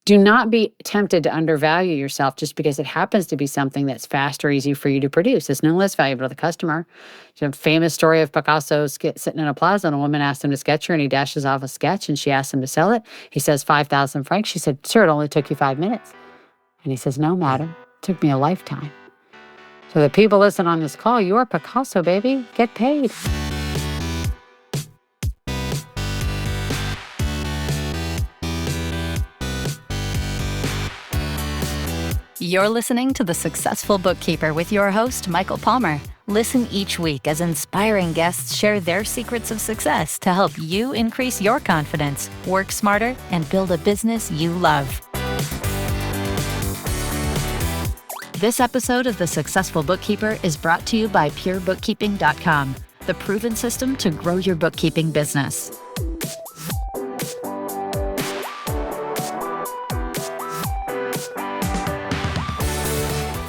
Do not be tempted to undervalue yourself just because it happens to be something that's fast or easy for you to produce. It's no less valuable to the customer. There's a famous story of Picasso sitting in a plaza, and a woman asked him to sketch her, and he dashes off a sketch, and she asked him to sell it. He says 5,000 francs. She said, "Sir, it only took you 5 minutes." And he says, "No, madam, it took me a lifetime." So the people listen on this call, you are Picasso, baby. Get paid. You're listening to The Successful Bookkeeper with your host, Michael Palmer. Listen each week as inspiring guests share their secrets of success to help you increase your confidence, work smarter, and build a business you love. This episode of The Successful Bookkeeper is brought to you by PureBookkeeping.com, the proven system to grow your bookkeeping business.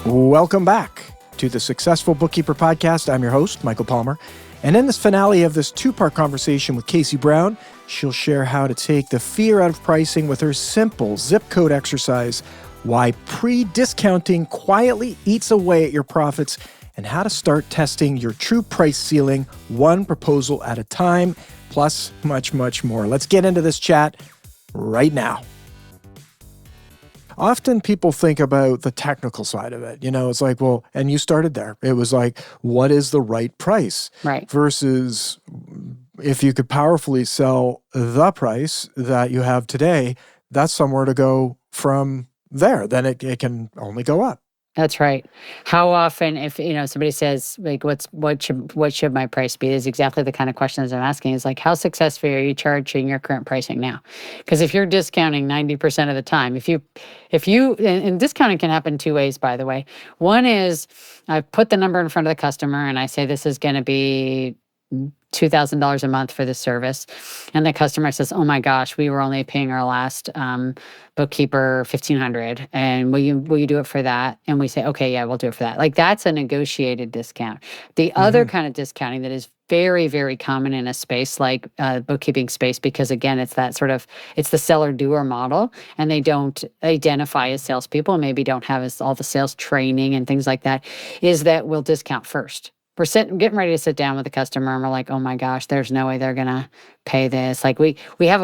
Welcome back to the Successful Bookkeeper Podcast. I'm your host, Michael Palmer. And in this finale of this two-part conversation with Casey Brown, she'll share how to take the fear out of pricing with her simple zip code exercise, why pre-discounting quietly eats away at your profits, and how to start testing your true price ceiling one proposal at a time, plus much, much more. Let's get into this chat right now. Often people think about the technical side of it. You know, it's like, well, and you started there. It was like, what is the right price? Right. Versus if you could powerfully sell the price that you have today, that's somewhere to go from there. Then it can only go up. That's right. How often, if somebody says, like, what should my price be, is exactly the kind of questions I'm asking. Is like, how successfully are you charging your current pricing now? Because if you're discounting 90% of the time, if you and discounting can happen two ways, by the way. One is I put the number in front of the customer and I say this is going to be $2,000 a month for this service. And the customer says, "Oh my gosh, we were only paying our last bookkeeper $1,500. And will you do it for that?" And we say, "Okay, yeah, we'll do it for that." Like, that's a negotiated discount. The other kind of discounting that is very, very common in a space like bookkeeping space, because again, it's the seller doer model, and they don't identify as salespeople, and maybe don't have all the sales training and things like that, is that we'll discount first. We're getting ready to sit down with the customer, and we're like, "Oh my gosh, there's no way they're gonna pay this." Like we have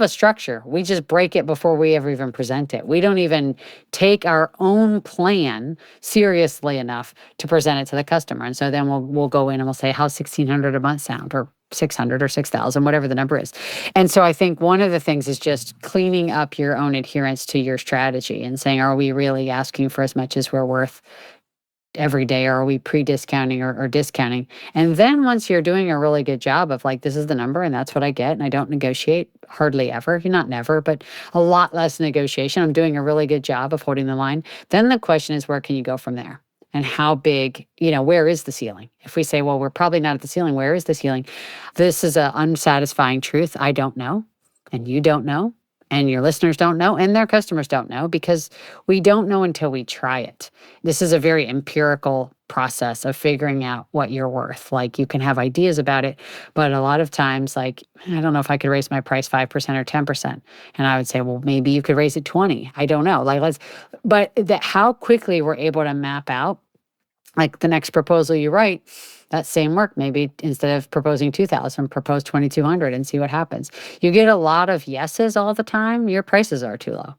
a structure. We just break it before we ever even present it. We don't even take our own plan seriously enough to present it to the customer. And so then we'll go in and we'll say, "How's $1,600 a month sound?" or 600 or 6,000, whatever the number is. And so I think one of the things is just cleaning up your own adherence to your strategy and saying, are we really asking for as much as we're worth every day, or are we pre-discounting or discounting? And then once you're doing a really good job of like, this is the number and that's what I get, and I don't negotiate hardly ever, not never, but a lot less negotiation. I'm doing a really good job of holding the line. Then the question is, where can you go from there? And how big, where is the ceiling? If we say, well, we're probably not at the ceiling, where is the ceiling? This is an unsatisfying truth. I don't know, and you don't know, and your listeners don't know, and their customers don't know, because we don't know until we try it. This is a very empirical process of figuring out what you're worth. Like, you can have ideas about it, but a lot of times, like, I don't know if I could raise my price 5% or 10%. And I would say, well, maybe you could raise it 20. I don't know. How quickly we're able to map out, like, the next proposal you write, that same work, maybe instead of proposing 2,000, propose 2,200 and see what happens. You get a lot of yeses all the time, your prices are too low.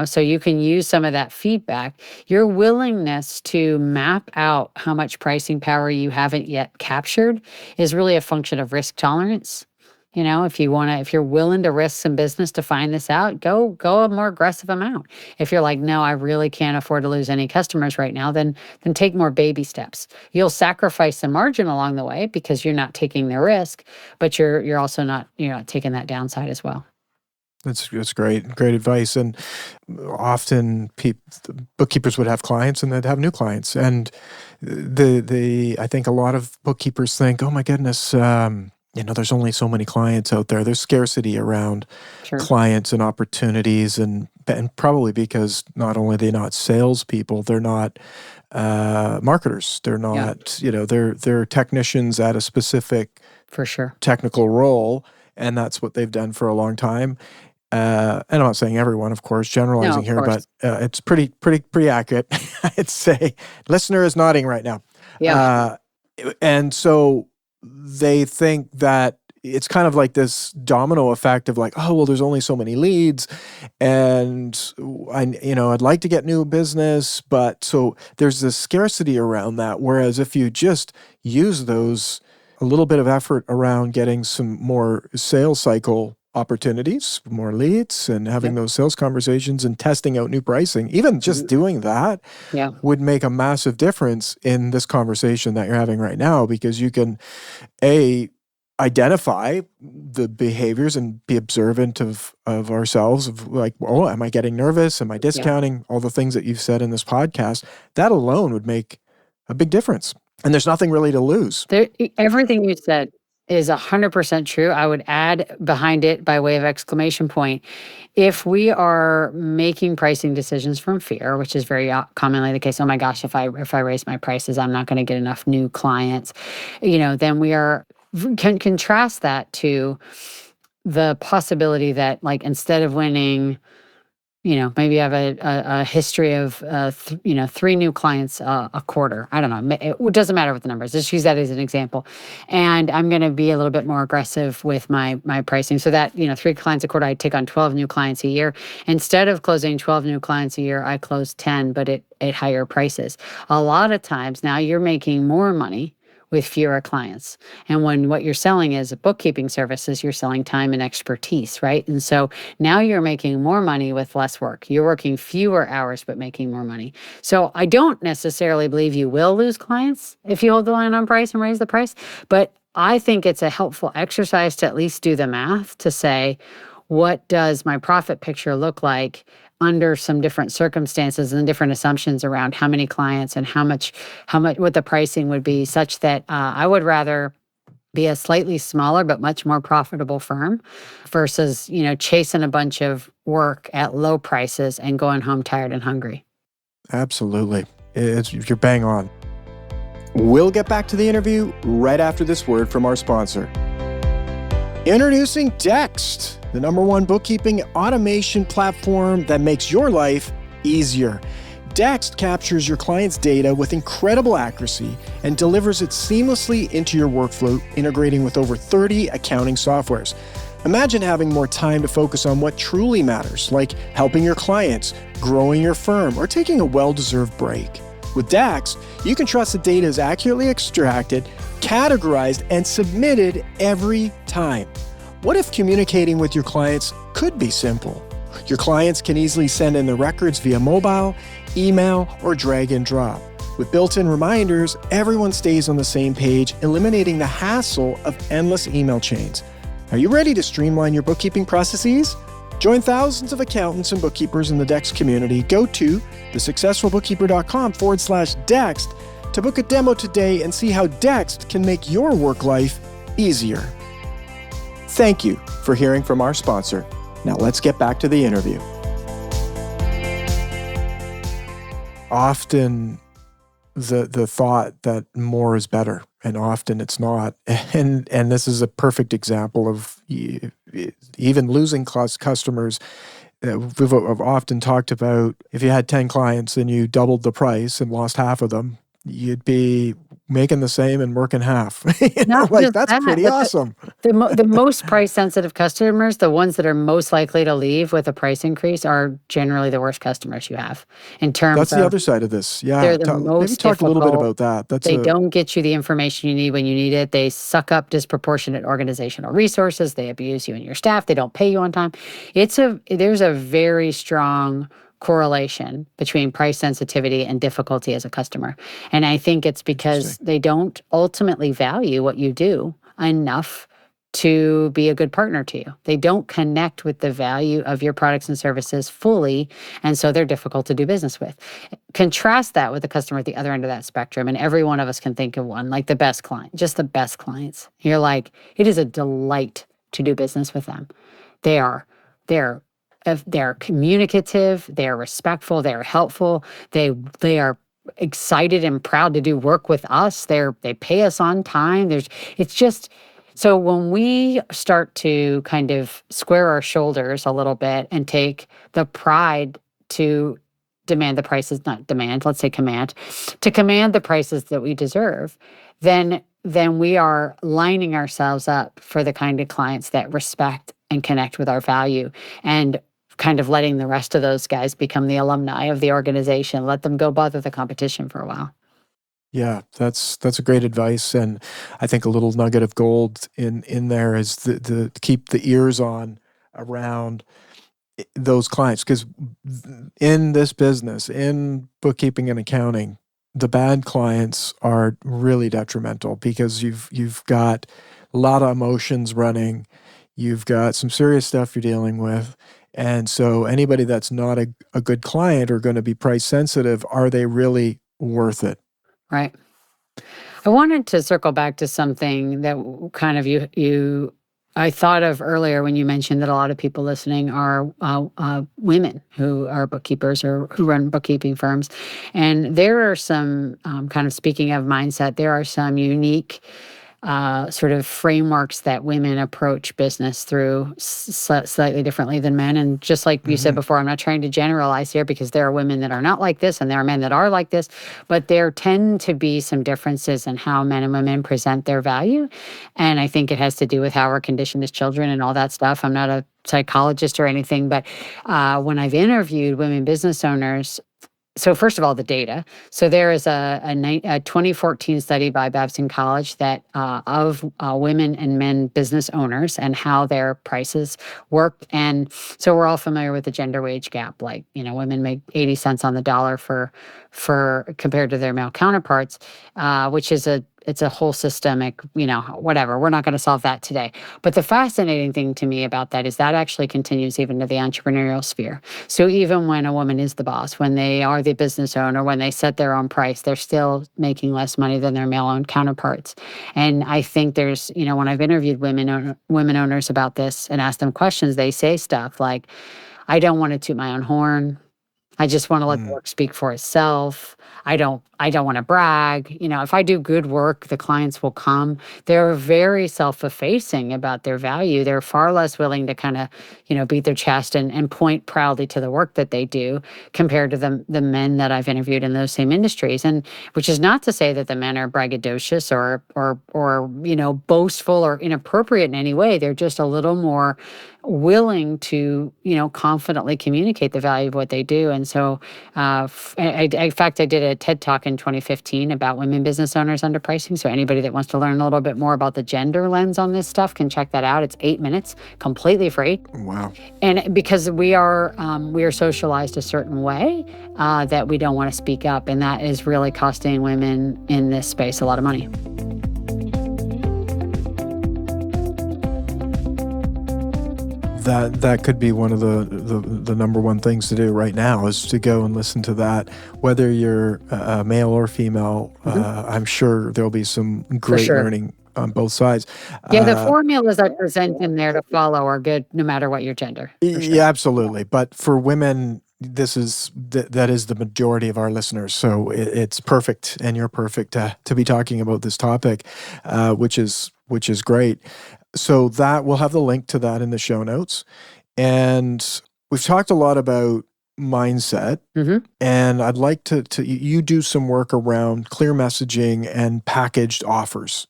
So you can use some of that feedback. Your willingness to map out how much pricing power you haven't yet captured is really a function of risk tolerance. If you're willing to risk some business to find this out, go a more aggressive amount. If you're like, no, I really can't afford to lose any customers right now, then take more baby steps. You'll sacrifice some margin along the way because you're not taking the risk, but you're also not taking that downside as well. That's great advice. And often bookkeepers would have clients and they'd have new clients. And I think a lot of bookkeepers think, oh my goodness, there's only so many clients out there. There's scarcity around clients and opportunities, and probably because not only are they not salespeople, they're not marketers. They're not, they're technicians at a specific for sure technical role, and that's what they've done for a long time. And I'm not saying everyone, of course, No, generalizing of here, but course. it's pretty accurate. I'd say listener is nodding right now. Yeah. And so they think that it's kind of like this domino effect of like, oh, well, there's only so many leads, and I'd like to get new business, but so there's this scarcity around that. Whereas if you just use those, a little bit of effort around getting some more sales cycle opportunities, more leads, and having Yep. those sales conversations and testing out new pricing, even just doing that Yeah. would make a massive difference in this conversation that you're having right now, because you can identify the behaviors and be observant of ourselves, of like, oh, am I getting nervous? Am I discounting? All the things that you've said in this podcast, that alone would make a big difference. And there's nothing really to lose. Everything you said is 100% true. I would add behind it by way of exclamation point. If we are making pricing decisions from fear, which is very commonly the case, oh my gosh, if I raise my prices, I'm not going to get enough new clients, then we can contrast that to the possibility that, like, instead of winning, maybe you have a history of, 3 new clients a quarter. I don't know. It doesn't matter what the number is. Just use that as an example. And I'm going to be a little bit more aggressive with my pricing, so that, 3 clients a quarter, I take on 12 new clients a year. Instead of closing 12 new clients a year, I close 10, but at higher prices. A lot of times now you're making more money with fewer clients. And when what you're selling is bookkeeping services, you're selling time and expertise, right? And so now you're making more money with less work. You're working fewer hours, but making more money. So I don't necessarily believe you will lose clients if you hold the line on price and raise the price. But I think it's a helpful exercise to at least do the math to say, what does my profit picture look like under some different circumstances and different assumptions around how many clients and how much, what the pricing would be, such that I would rather be a slightly smaller but much more profitable firm versus, chasing a bunch of work at low prices and going home tired and hungry. Absolutely. You're bang on. We'll get back to the interview right after this word from our sponsor. Introducing Dext, the #1 bookkeeping automation platform that makes your life easier. Dext captures your client's data with incredible accuracy and delivers it seamlessly into your workflow, integrating with over 30 accounting softwares. Imagine having more time to focus on what truly matters, like helping your clients, growing your firm, or taking a well-deserved break. With Dext, you can trust the data is accurately extracted, categorized, and submitted every time. What if communicating with your clients could be simple? Your clients can easily send in the records via mobile, email, or drag and drop. With built-in reminders, everyone stays on the same page, eliminating the hassle of endless email chains. Are you ready to streamline your bookkeeping processes? Join thousands of accountants and bookkeepers in the Dext community. Go to thesuccessfulbookkeeper.com/Dext to book a demo today and see how Dext can make your work life easier. Thank you for hearing from our sponsor. Now let's get back to the interview. Often the thought that more is better, and often it's not. And this is a perfect example of even losing customers. We've often talked about, if you had 10 clients and you doubled the price and lost half of them, you'd be making the same and working half. That's pretty awesome. The most price sensitive customers, the ones that are most likely to leave with a price increase, are generally the worst customers you have in terms That's of. the other side of this. Yeah. They're the Maybe most talk a little bit difficult. about that. They don't get you the information you need when you need it. They suck up disproportionate organizational resources. They abuse you and your staff. They don't pay you on time. There's a very strong correlation between price sensitivity and difficulty as a customer. And I think it's because they don't ultimately value what you do enough to be a good partner to you. They don't connect with the value of your products and services fully, and so they're difficult to do business with. Contrast that with the customer at the other end of that spectrum, and every one of us can think of one, like the best client, just the best clients. You're like, it is a delight to do business with them. They're communicative, they're respectful, they're helpful, they are excited and proud to do work with us. They pay us on time. It's So when we start to kind of square our shoulders a little bit and take the pride to demand the prices, not demand, let's say command, to command the prices that we deserve, then we are lining ourselves up for the kind of clients that respect and connect with our value, and kind of letting the rest of those guys become the alumni of the organization. Let them go bother the competition for a while. Yeah, that's a great advice, and I think a little nugget of gold in there is the keep the ears on around those clients, because in this business, in bookkeeping and accounting, the bad clients are really detrimental because you've got a lot of emotions running, you've got some serious stuff you're dealing with, and so anybody that's not a good client or going to be price sensitive, are they really worth it? Right. I wanted to circle back to something that kind of I thought of earlier when you mentioned that a lot of people listening are women who are bookkeepers or who run bookkeeping firms. And there are some, kind of speaking of mindset, there are some unique sort of frameworks that women approach business through slightly differently than men. And just like you said before, I'm not trying to generalize here, because there are women that are not like this and there are men that are like this, but there tend to be some differences in how men and women present their value. And I think it has to do with how we're conditioned as children and all that stuff. I'm not a psychologist or anything, but when I've interviewed women business owners, so first of all, the data. So there is a 2014 study by Babson College that of women and men business owners and how their prices work. And so we're all familiar with the gender wage gap. Like, women make 80 cents on the dollar for compared to their male counterparts, which is it's a whole systemic, whatever. We're not going to solve that today. But the fascinating thing to me about that is that actually continues even to the entrepreneurial sphere. So even when a woman is the boss, when they are the business owner, when they set their own price, they're still making less money than their male-owned counterparts. And I think there's, when I've interviewed women owners about this and asked them questions, they say stuff like, I don't want to toot my own horn. I just want to let the work speak for itself. I don't want to brag. If I do good work, the clients will come. They're very self-effacing about their value. They're far less willing to kind of, beat their chest and point proudly to the work that they do compared to the men that I've interviewed in those same industries. And which is not to say that the men are braggadocious or boastful or inappropriate in any way. They're just a little more willing to, confidently communicate the value of what they do. And so, in fact, I did a TED Talk in 2015 about women business owners underpricing. So anybody that wants to learn a little bit more about the gender lens on this stuff can check that out. It's 8 minutes, completely free. Wow. And because we are socialized a certain way that we don't want to speak up. And that is really costing women in this space a lot of money. That could be one of the number one things to do right now, is to go and listen to that. Whether you're male or female, I'm sure there'll be some great learning on both sides. Yeah, the formulas I present in there to follow are good no matter what your gender. Yeah, absolutely. But for women, that is the majority of our listeners. So it's perfect, and you're perfect to be talking about this topic, which is great. So that we'll have the link to that in the show notes. And we've talked a lot about mindset, and I'd like to you do some work around clear messaging and packaged offers.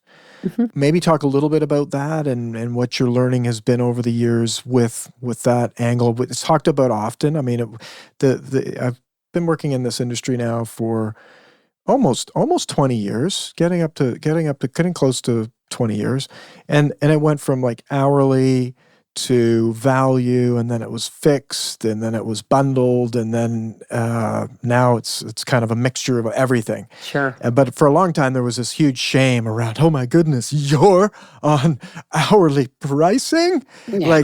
Maybe talk a little bit about that and what your learning has been over the years with that angle. It's talked about often. I mean, I've been working in this industry now for almost 20 years, getting close to 20 years. And it went from like hourly to value, and then it was fixed, and then it was bundled, and then now it's kind of a mixture of everything. Sure. But for a long time, there was this huge shame around, oh my goodness, you're on hourly pricing? Yeah.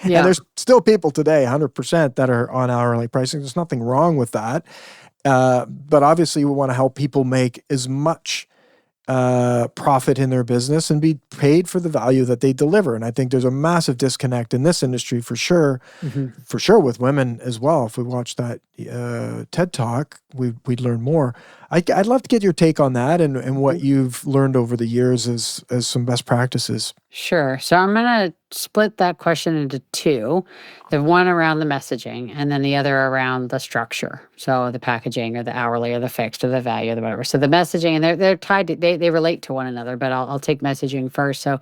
And there's still people today, 100%, that are on hourly pricing. There's nothing wrong with that. But obviously, we want to help people make as much profit in their business and be paid for the value that they deliver. And I think there's a massive disconnect in this industry for sure, with women as well. If we watch that TED Talk, we'd learn more. I'd love to get your take on that and what you've learned over the years as some best practices. Sure. So I'm going to split that question into two, the one around the messaging and then the other around the structure. So the packaging or the hourly or the fixed or the value or the whatever. So the messaging, and they're tied to, they relate to one another, but I'll take messaging first. So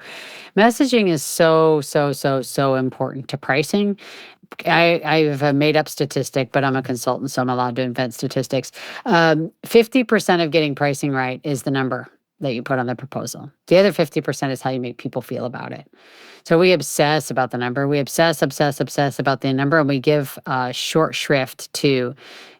messaging is so important to pricing. I've a made up statistic, but I'm a consultant, so I'm allowed to invent statistics. 50% of getting pricing right is the number that you put on the proposal. The other 50% is how you make people feel about it. So we obsess about the number. We obsess about the number, and we give short shrift to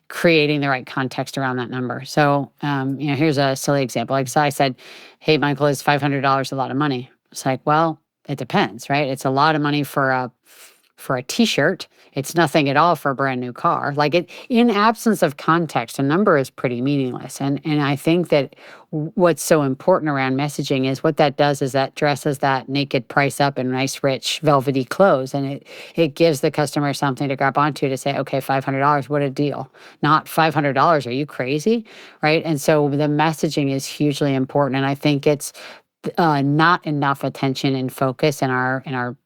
creating the right context around that number. So, here's a silly example. Like, so I said, hey, Michael, is $500 a lot of money? It's like, well, it depends, right? It's a lot of money for a t-shirt. It's nothing at all for a brand new car. Like, it, in absence of context, a number is pretty meaningless. And I think that what's so important around messaging is what that does is that dresses that naked price up in nice, rich, velvety clothes. And it gives the customer something to grab onto to say, okay, $500, what a deal. Not $500, are you crazy? Right? And so the messaging is hugely important. And I think it's not enough attention and focus in our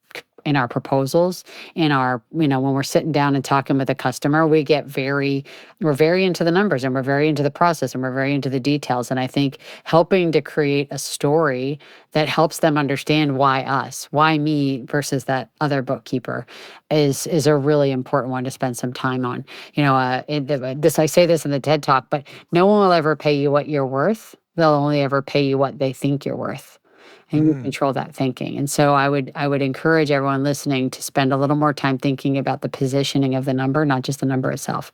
proposals, in our, when we're sitting down and talking with a customer, we're very into the numbers, and we're very into the process, and we're very into the details. And I think helping to create a story that helps them understand why us, why me versus that other bookkeeper is a really important one to spend some time on. I say this in the TED Talk, but no one will ever pay you what you're worth. They'll only ever pay you what they think you're worth. And you control that thinking. And so I would encourage everyone listening to spend a little more time thinking about the positioning of the number, not just the number itself.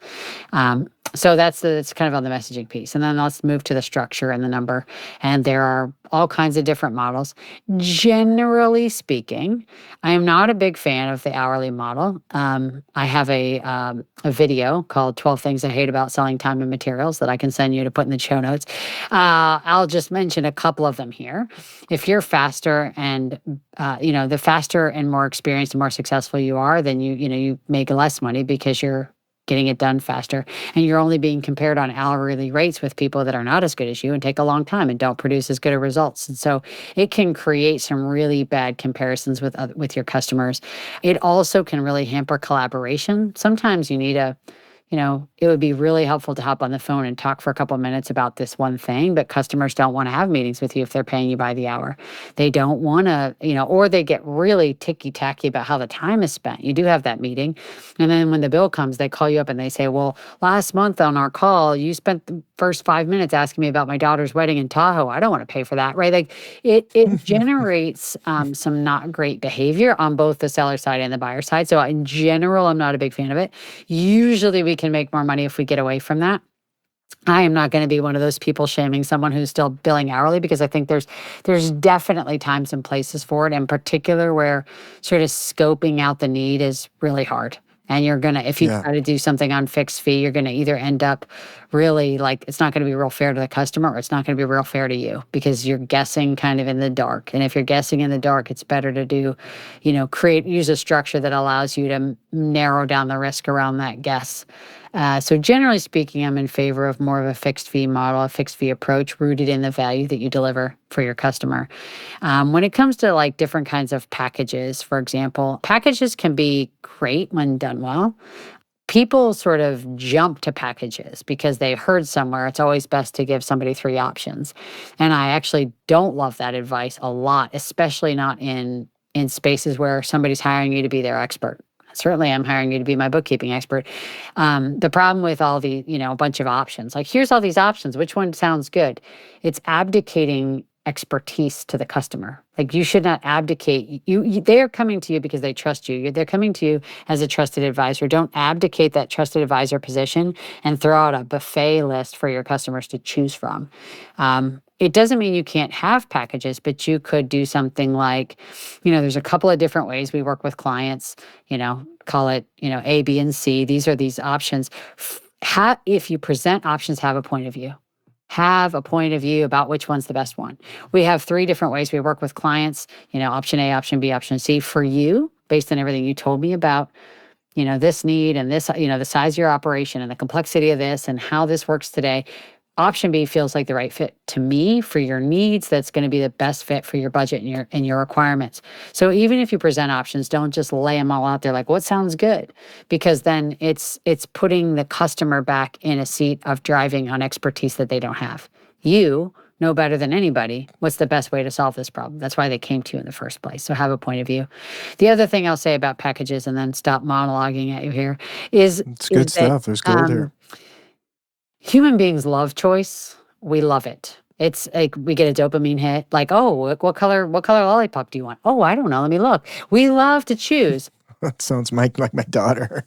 So that's kind of on the messaging piece. And then let's move to the structure and the number. And there are all kinds of different models. Generally speaking, I am not a big fan of the hourly model. I have a video called 12 Things I Hate About Selling Time and Materials that I can send you to put in the show notes. I'll just mention a couple of them here. If you're faster and, the faster and more experienced and more successful you are, then you make less money because you're getting it done faster. And you're only being compared on hourly rates with people that are not as good as you and take a long time and don't produce as good of results. And so it can create some really bad comparisons with your customers. It also can really hamper collaboration. Sometimes you need it would be really helpful to hop on the phone and talk for a couple of minutes about this one thing, but customers don't want to have meetings with you if they're paying you by the hour. They don't want to, or they get really ticky-tacky about how the time is spent. You do have that meeting. And then when the bill comes, they call you up and they say, well, last month on our call, you spent the first 5 minutes asking me about my daughter's wedding in Tahoe. I don't want to pay for that, right? Like it generates some not great behavior on both the seller side and the buyer side. So in general, I'm not a big fan of it. Usually we can make more money if we get away from that. I am not going to be one of those people shaming someone who's still billing hourly, because I think there's definitely times and places for it, in particular where sort of scoping out the need is really hard. And you're going to, if you try to do something on fixed fee, you're going to either end up really like, it's not going to be real fair to the customer, or it's not going to be real fair to you, because you're guessing kind of in the dark. And if you're guessing in the dark, it's better to do, use a structure that allows you to narrow down the risk around that guess. So generally speaking, I'm in favor of more of a fixed fee model, a fixed fee approach rooted in the value that you deliver for your customer. When it comes to like different kinds of packages, for example, packages can be great when done well. People sort of jump to packages because they heard somewhere it's always best to give somebody 3 options. And I actually don't love that advice a lot, especially not in spaces where somebody's hiring you to be their expert. Certainly, I'm hiring you to be my bookkeeping expert. The problem with all the, a bunch of options, like here's all these options, which one sounds good? It's abdicating expertise to the customer. Like you should not abdicate. They are coming to you because they trust you. They're coming to you as a trusted advisor. Don't abdicate that trusted advisor position and throw out a buffet list for your customers to choose from. It doesn't mean you can't have packages, but you could do something like, there's a couple of different ways we work with clients, call it, A, B, and C. These are these options. If you present options, have a point of view. Have a point of view about which one's the best one. We have 3 different ways we work with clients, option A, option B, option C. For you, based on everything you told me about, this need and this, the size of your operation and the complexity of this and how this works today, option B feels like the right fit to me for your needs. That's going to be the best fit for your budget and your requirements. So even if you present options, don't just lay them all out there like what sounds good, because then it's putting the customer back in a seat of driving on expertise that they don't have. You know better than anybody what's the best way to solve this problem. That's why they came to you in the first place. So have a point of view. The other thing I'll say about packages, and then stop monologuing at you here, is It's good stuff. There's gold here. Human beings love choice. We love it. It's like we get a dopamine hit, like, oh, what color lollipop do you want? Oh, I don't know. Let me look. We love to choose. That sounds like my daughter.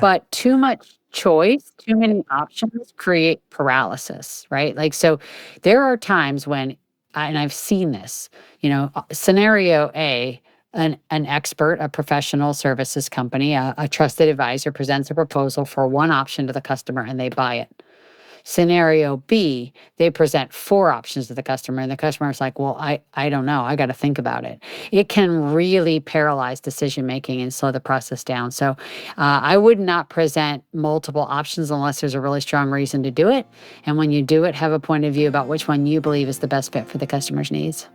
But too much choice, too many options create paralysis, right? Like, so there are times when, and I've seen this, scenario A, an expert, a professional services company, a trusted advisor presents a proposal for one option to the customer and they buy it. Scenario B, they present 4 options to the customer, and the customer is like, well, I don't know. I got to think about it. It can really paralyze decision-making and slow the process down. So I would not present multiple options unless there's a really strong reason to do it. And when you do it, have a point of view about which one you believe is the best fit for the customer's needs.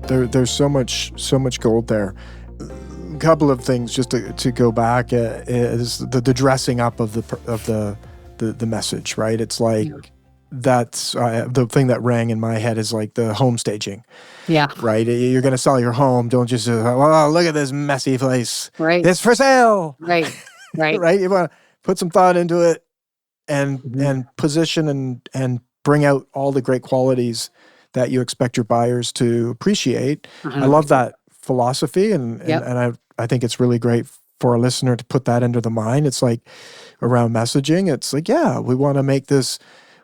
There's so much gold there. A couple of things just to go back is the dressing up of the message, right? It's like that's the thing that rang in my head is like the home staging. Yeah. Right. You're going to sell your home. Don't just oh, look at this messy place. Right. It's for sale. Right. Right. Right. You want to put some thought into it and position and bring out all the great qualities that you expect your buyers to appreciate. 100%. I love that philosophy, and I think it's really great for a listener to put that into the mind. It's like around messaging. It's like, yeah, we want to make this.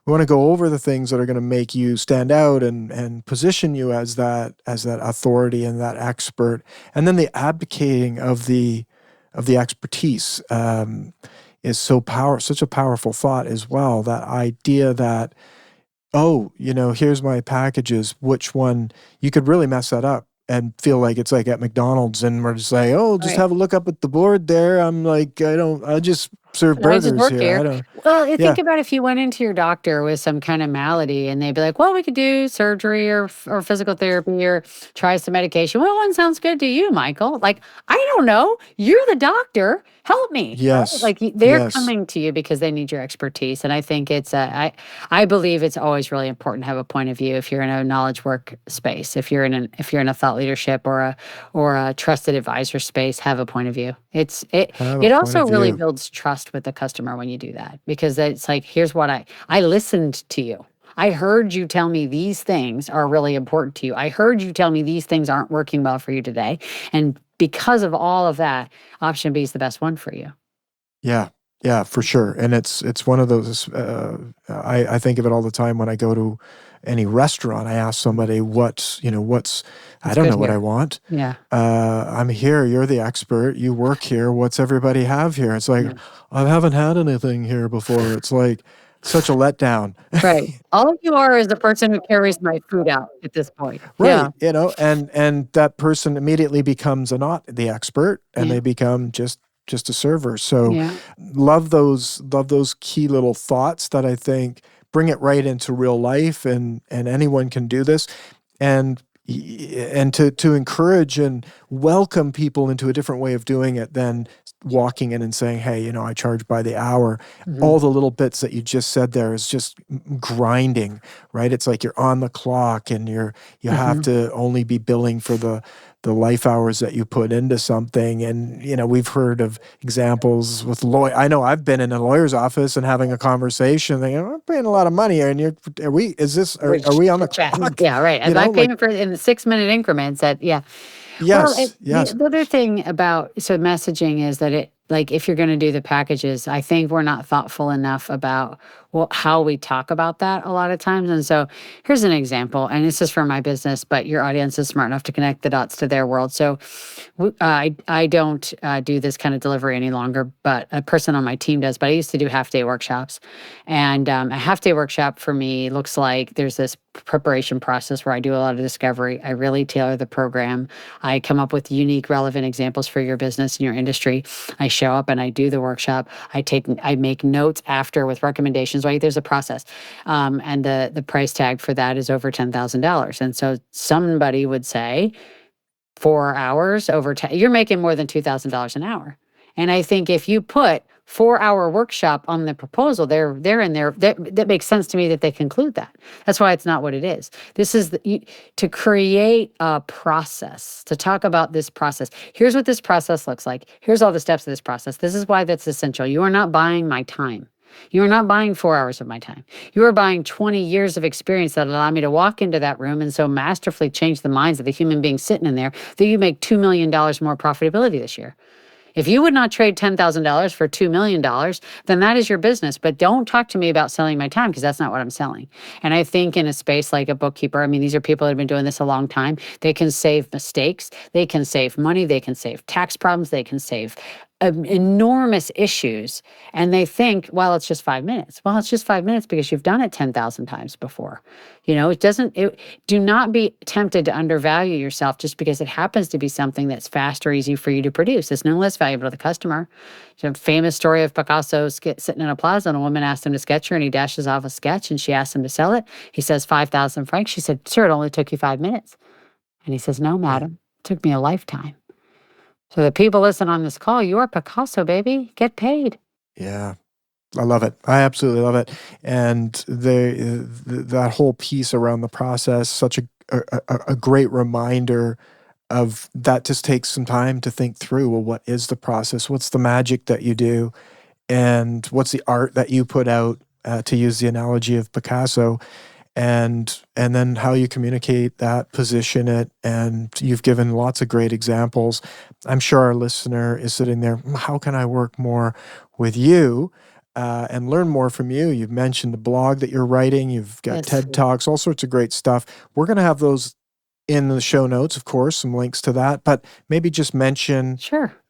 We want to go over the things that are going to make you stand out and position you as that authority and that expert. And then the advocating of the expertise is such a powerful thought as well. That idea that, oh, here's my packages. Which one? You could really mess that up and feel like it's like at McDonald's and we're just like, oh, just have a look up at the board there. I'm like, I just serve burgers here. Well, think about if you went into your doctor with some kind of malady and they'd be like, well, we could do surgery or physical therapy or try some medication. What one sounds good to you, Michael? Like, I don't know. You're the doctor. Help me. Yes. Right? Like they're coming to you because they need your expertise. And I think it's I believe it's always really important to have a point of view if you're in a knowledge work space. If you're in a thought leadership or a trusted advisor space, have a point of view. It also really builds trust with the customer when you do that, because it's like, here's what I listened to you. I heard you tell me these things are really important to you. I heard you tell me these things aren't working well for you today. And because of all of that, option B is the best one for you. Yeah, for sure. And it's one of those, I think of it all the time when I go to any restaurant. I ask somebody I don't know what I want. Yeah. I'm here. You're the expert. You work here. What's everybody have here? It's like, I haven't had anything here before. It's like such a letdown. Right. All you are is the person who carries my food out at this point. Right. Yeah. And that person immediately becomes not the expert and they become just a server. So love those key little thoughts that I think bring it right into real life, and anyone can do this. And to encourage and welcome people into a different way of doing it than walking in and saying, hey, I charge by the hour. Mm-hmm. All the little bits that you just said there is just grinding, right? It's like you're on the clock and you have to only be billing for the life hours that you put into something. And, we've heard of examples with I know I've been in a lawyer's office and having a conversation. They go, I'm paying a lot of money, and are we on the clock? Yeah, right. And I'm paying for in the 6-minute increments Yes. The other thing about messaging is that if you're going to do the packages, I think we're not thoughtful enough about how we talk about that a lot of times. And so here's an example, and this is for my business, but your audience is smart enough to connect the dots to their world. So I don't do this kind of delivery any longer, but a person on my team does. But I used to do half-day workshops. And a half-day workshop for me looks like there's this preparation process where I do a lot of discovery. I really tailor the program. I come up with unique, relevant examples for your business and your industry. I show up and I do the workshop. I make notes after with recommendations. Right? There's a process. And the price tag for that is over $10,000. And so somebody would say, 4 hours over 10, you're making more than $2,000 an hour. And I think if you put 4-hour workshop on the proposal, they're in there. That makes sense to me that they conclude that. That's why it's not what it is. This is to create a process, to talk about this process. Here's what this process looks like. Here's all the steps of this process. This is why that's essential. You are not buying my time. You are not buying 4 hours of my time. You are buying 20 years of experience that allow me to walk into that room and so masterfully change the minds of the human being sitting in there that you make $2 million more profitability this year. If you would not trade $10,000 for $2 million, then that is your business. But don't talk to me about selling my time, because that's not what I'm selling. And I think in a space like a bookkeeper, I mean, these are people that have been doing this a long time. They can save mistakes. They can save money. They can save tax problems. They can save enormous issues. And they think, well, it's just 5 minutes. Well, it's just 5 minutes because you've done it 10,000 times before. You know, do not be tempted to undervalue yourself just because it happens to be something that's fast or easy for you to produce. It's no less valuable to the customer. There's a famous story of Picasso sitting in a plaza, and a woman asked him to sketch her, and he dashes off a sketch, and she asked him to sell it. He says, 5,000 francs. She said, sir, it only took you 5 minutes. And he says, no, madam, it took me a lifetime. So the people listen on this call, you are Picasso, baby. Get paid. Yeah. I love it. I absolutely love it. And that whole piece around the process, such a great reminder of that. Just takes some time to think through, well, what is the process? What's the magic that you do? And what's the art that you put out, to use the analogy of Picasso? And then how you communicate that, position it, and you've given lots of great examples. I'm sure our listener is sitting there, how can I work more with you and learn more from you? You've mentioned the blog that you're writing. You've got TED Talks, all sorts of great stuff. We're going to have those in the show notes, of course, some links to that, but maybe just mention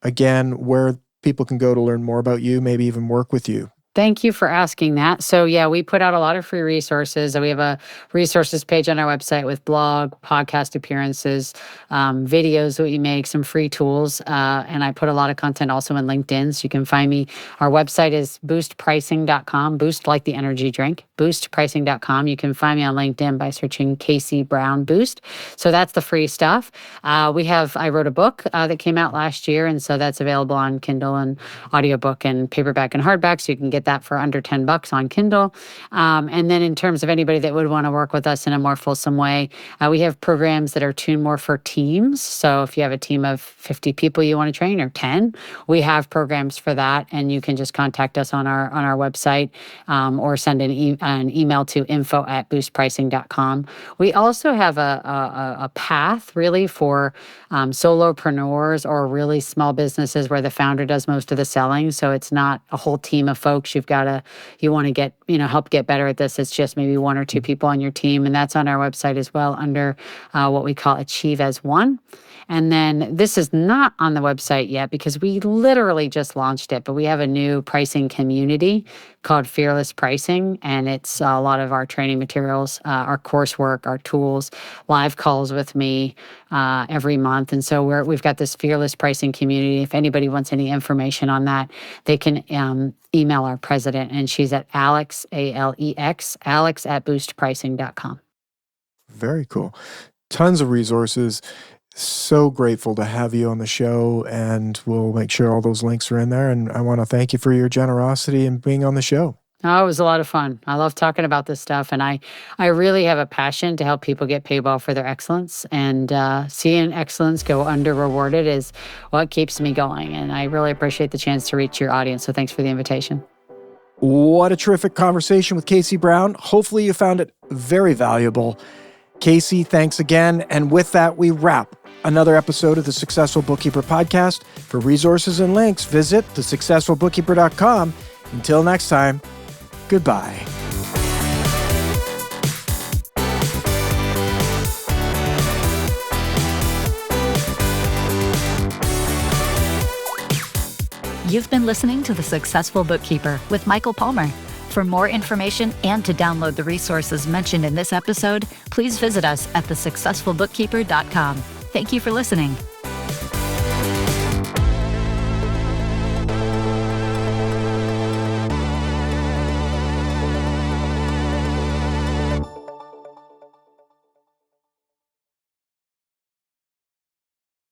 again where people can go to learn more about you, maybe even work with you. Thank you for asking that. So yeah, we put out a lot of free resources. We have a resources page on our website with blog, podcast appearances, videos that we make, some free tools. And I put a lot of content also in LinkedIn. So you can find me. Our website is boostpricing.com, boost like the energy drink, boostpricing.com. You can find me on LinkedIn by searching Casey Brown Boost. So that's the free stuff. I wrote a book that came out last year. And so that's available on Kindle and audiobook and paperback and hardback. So you can get that for under $10 on Kindle. And then in terms of anybody that would want to work with us in a more fulsome way, we have programs that are tuned more for teams. So if you have a team of 50 people you want to train, or 10, we have programs for that. And you can just contact us on our website, or send an email to info@boostpricing.com. We also have a path really for solopreneurs or really small businesses where the founder does most of the selling. So it's not a whole team of folks. You want to get, help get better at this. It's just maybe 1 or 2 people on your team. And that's on our website as well under what we call Achieve as One. And then this is not on the website yet because we literally just launched it, but we have a new pricing community called Fearless Pricing. And it's a lot of our training materials, our coursework, our tools, live calls with me every month. And so we've got this Fearless Pricing community. If anybody wants any information on that, they can email our president, and she's at Alex, Alex @boostpricing.com. Very cool. Tons of resources. So grateful to have you on the show, and we'll make sure all those links are in there. And I want to thank you for your generosity and being on the show. Oh, it was a lot of fun. I love talking about this stuff, and I really have a passion to help people get paid well for their excellence, and seeing excellence go under-rewarded is what keeps me going, and I really appreciate the chance to reach your audience, so thanks for the invitation. What a terrific conversation with Casey Brown. Hopefully you found it very valuable. Casey, thanks again, and with that, we wrap another episode of the Successful Bookkeeper Podcast. For resources and links, visit thesuccessfulbookkeeper.com. Until next time, Goodbye. You've been listening to The Successful Bookkeeper with Michael Palmer. For more information and to download the resources mentioned in this episode, please visit us at thesuccessfulbookkeeper.com. Thank you for listening.